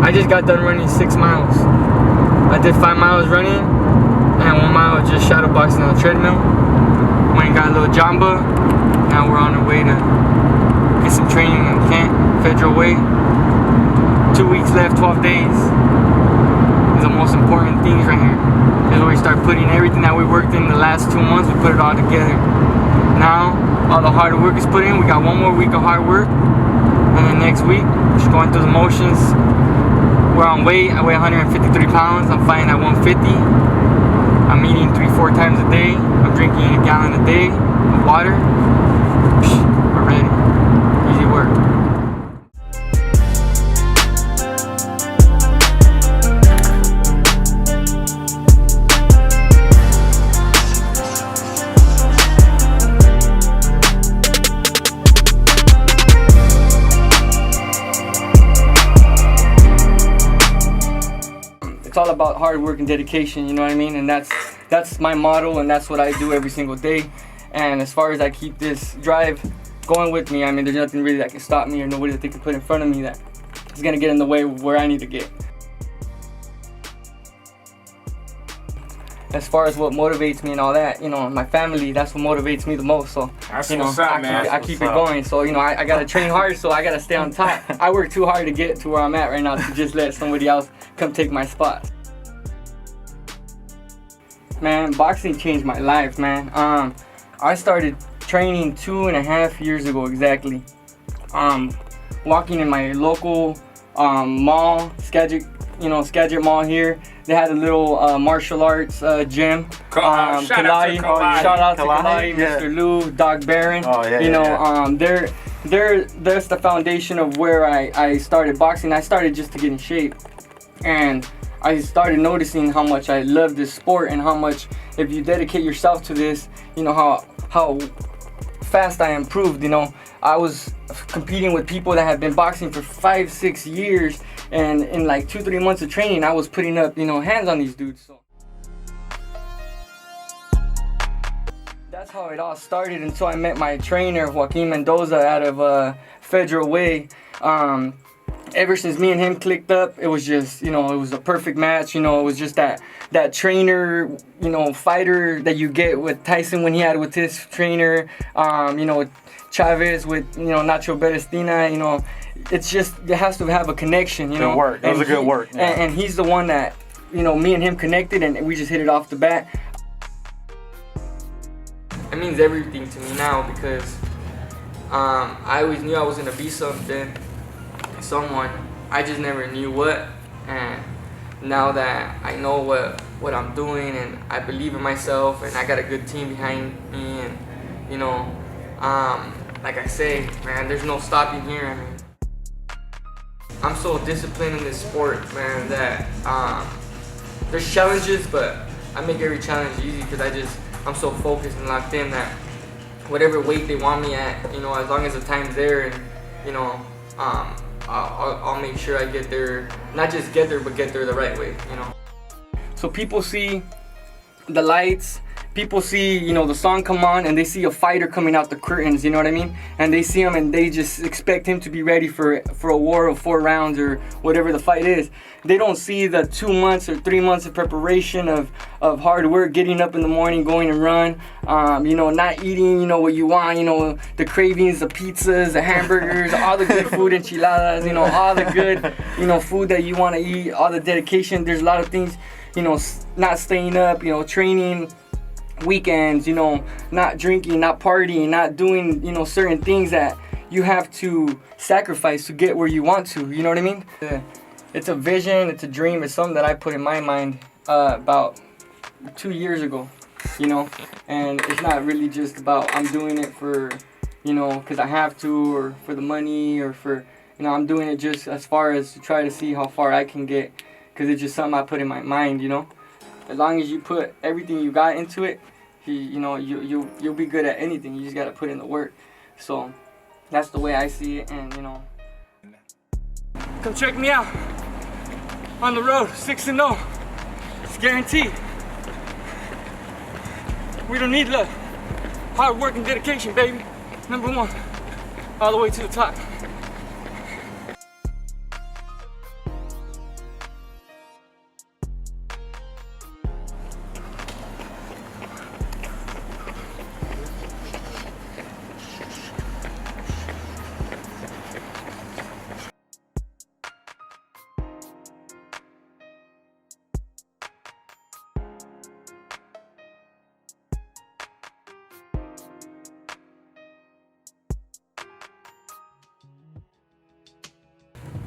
I just got done running 6 miles. I did 5 miles running and 1 mile just shadow boxing on the treadmill. Went and got a little jamba. Now we're on our way to get some training in Kent, Federal Way. 2 weeks left, 12 days. These are the most important things right here. This is where we start putting everything that we worked in the last 2 months, we put it all together. Now, all the hard work is put in. We got 1 more week of hard work. And then next week, just going through the motions. We're on weight. I weigh 153 pounds. I'm fighting at 150. I'm eating 3-4 times a day. I'm drinking a gallon a day of water. We're ready. Easy work. It's all about hard work and dedication, you know what I mean? And that's my motto, and that's what I do every single day. And as far as I keep this drive going with me, I mean, there's nothing really that can stop me or nobody that they can put in front of me that is gonna get in the way of where I need to get. As far as what motivates me and all that, you know, my family, that's what motivates me the most. So, that's you know, what's up, man. I keep it going. So, you know, I gotta train hard, so I gotta stay on top. I work too hard to get to where I'm at right now to just let somebody else come take my spot. Man, boxing changed my life, man. I started training 2.5 years ago exactly. Walking in my local mall, Skagit Mall here. They had a little martial arts gym. Shout out to Kalai, Mr. Lou, Doc Barron. Oh, yeah, you know, that's the foundation of where I started boxing. I started just to get in shape, and I started noticing how much I love this sport and how much, if you dedicate yourself to this, you know how fast I improved. You know, I was competing with people that have been boxing for 5-6 years, and in like 2-3 months of training, I was putting up, you know, hands on these dudes. So that's how it all started until I met my trainer, Joaquin Mendoza, out of Federal Way. Ever since me and him clicked up, it was just, you know, it was a perfect match. You know, it was just that trainer, you know, fighter that you get with Tyson when he had with his trainer, you know, Chavez with, you know, Nacho Berestina. You know, it's just, it has to have a connection, you know. Good work. It was a good work. Yeah. And he's the one that, you know, me and him connected, and we just hit it off the bat. It means everything to me now because I always knew I was gonna be someone. I just never knew what, and now that I know what I'm doing, and I believe in myself, and I got a good team behind me, and you know, like I say, man, there's no stopping here. I mean, I'm so disciplined in this sport, man, that there's challenges, but I make every challenge easy because I'm so focused and locked in that whatever weight they want me at, you know, as long as the time's there, and you know, I'll make sure I get there, not just get there, but get there the right way, you know. So people see the lights, people see, you know, the song come on, and they see a fighter coming out the curtains, you know what I mean? And they see him and they just expect him to be ready for a war of 4 rounds or whatever the fight is. They don't see the 2 months or 3 months of preparation of hard work, getting up in the morning, going and run, you know, not eating, you know, what you want, you know, the cravings, the pizzas, the hamburgers, all the good food, enchiladas, you know, all the good, you know, food that you want to eat, all the dedication. There's a lot of things, you know, not staying up, you know, training, weekends, you know, not drinking, not partying, not doing, you know, certain things that you have to sacrifice to get where you want to, you know what I mean? It's a vision, it's a dream, it's something that I put in my mind about 2 years ago, you know, and it's not really just about I'm doing it for, you know, because I have to, or for the money, or for, you know, I'm doing it just as far as to try to see how far I can get, because it's just something I put in my mind, you know. As long as you put everything you got into it, you know, you'll be good at anything. You just gotta put in the work. So that's the way I see it, and you know. Come check me out on the road, 6-0. It's guaranteed. We don't need luck. Hard work and dedication, baby. #1, all the way to the top.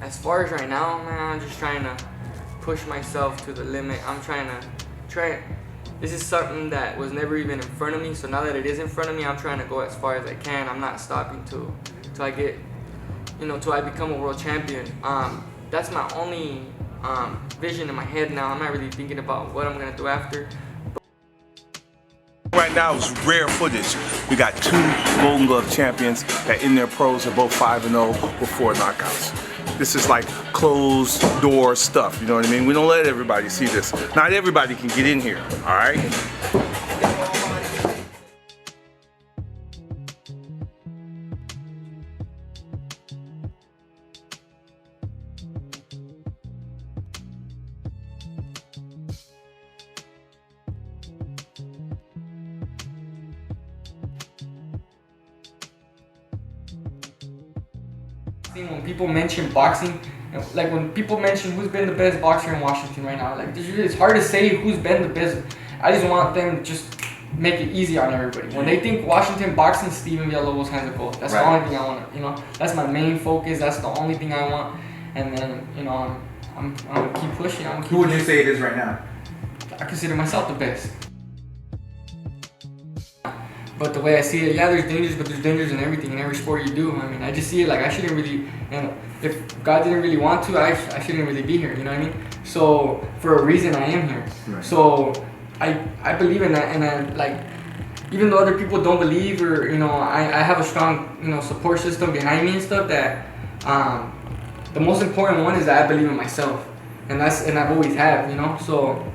as far as right now, man, I'm just trying to push myself to the limit. I'm trying to this is something that was never even in front of me, so now that it is in front of me, I'm trying to go as far as I can. I'm not stopping till I get, till I become a world champion. That's my only vision in my head now. I'm not really thinking about what I'm gonna do after. Right now is rare footage. We got 2 Golden Glove champions that in their pros are both 5-0 with 4 knockouts. This is like closed door stuff, you know what I mean? We don't let everybody see this. Not everybody can get in here, all right? When people mention boxing, like when people mention who's been the best boxer in Washington right now, like it's hard to say who's been the best. I just want them to just make it easy on everybody. When they think Washington boxing, Steven Villalobos hands the gold. That's the only thing I want. That's my main focus. That's the only thing I want. And then I'm gonna keep pushing. Who would you say it is right now? I consider myself the best. But the way I see it, yeah, there's dangers, but there's dangers in everything, in every sport you do. I mean, I just see it like I shouldn't really, if God didn't really want to, I shouldn't really be here, you know what I mean? So, for a reason, I am here. Right. So, I believe in that, and then, like, even though other people don't believe, or, I have a strong, support system behind me and stuff, that, the most important one is that I believe in myself. And I've always have, So,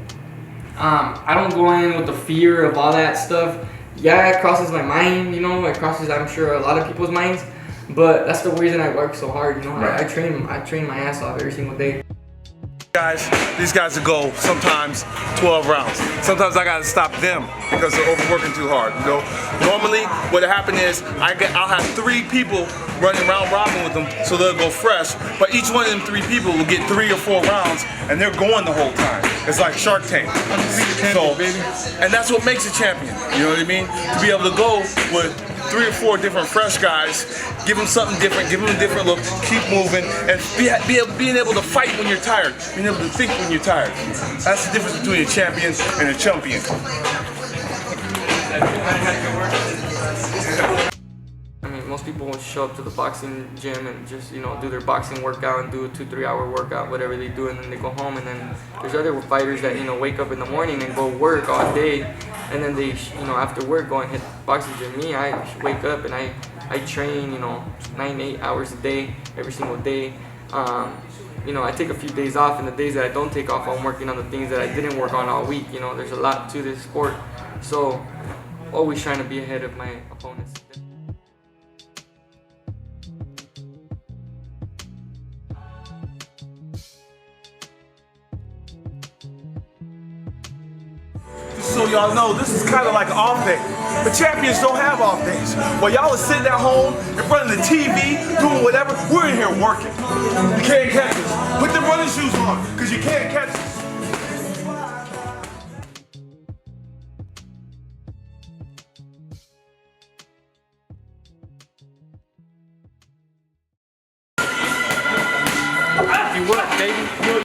I don't go in with the fear of all that stuff. Yeah, it crosses my mind, it crosses, I'm sure, a lot of people's minds, but that's the reason I work so hard, I train my ass off every single day. These guys will go sometimes 12 rounds. Sometimes I gotta stop them because they're overworking too hard, Normally, what'll happen is I'll have 3 people running round robin with them, so they'll go fresh, but each one of them 3 people will get 3 or 4 rounds, and they're going the whole time. It's like Shark Tank. So, and that's what makes a champion, you know what I mean? To be able to go with 3 or 4 different fresh guys, give them something different, give them a different look, keep moving, and being able to fight when you're tired, being able to think when you're tired. That's the difference between a champion and a champion. I mean, most people will show up to the boxing gym and just, do their boxing workout and do a 2-3 hour workout, whatever they do, and then they go home. And then there's other fighters that, wake up in the morning and go work all day, and then they, after work go and hit the boxing gym. Me, I wake up and I train, 9-8 hours a day, every single day. I take a few days off, and the days that I don't take off, I'm working on the things that I didn't work on all week. There's a lot to this sport, so always trying to be ahead of my opponents. So y'all know, this is kind of like an off day. But champions don't have off days. While y'all are sitting at home in front of the TV, doing whatever, we're in here working. You can't catch us. Put them running shoes on, because you can't catch us. You work, baby.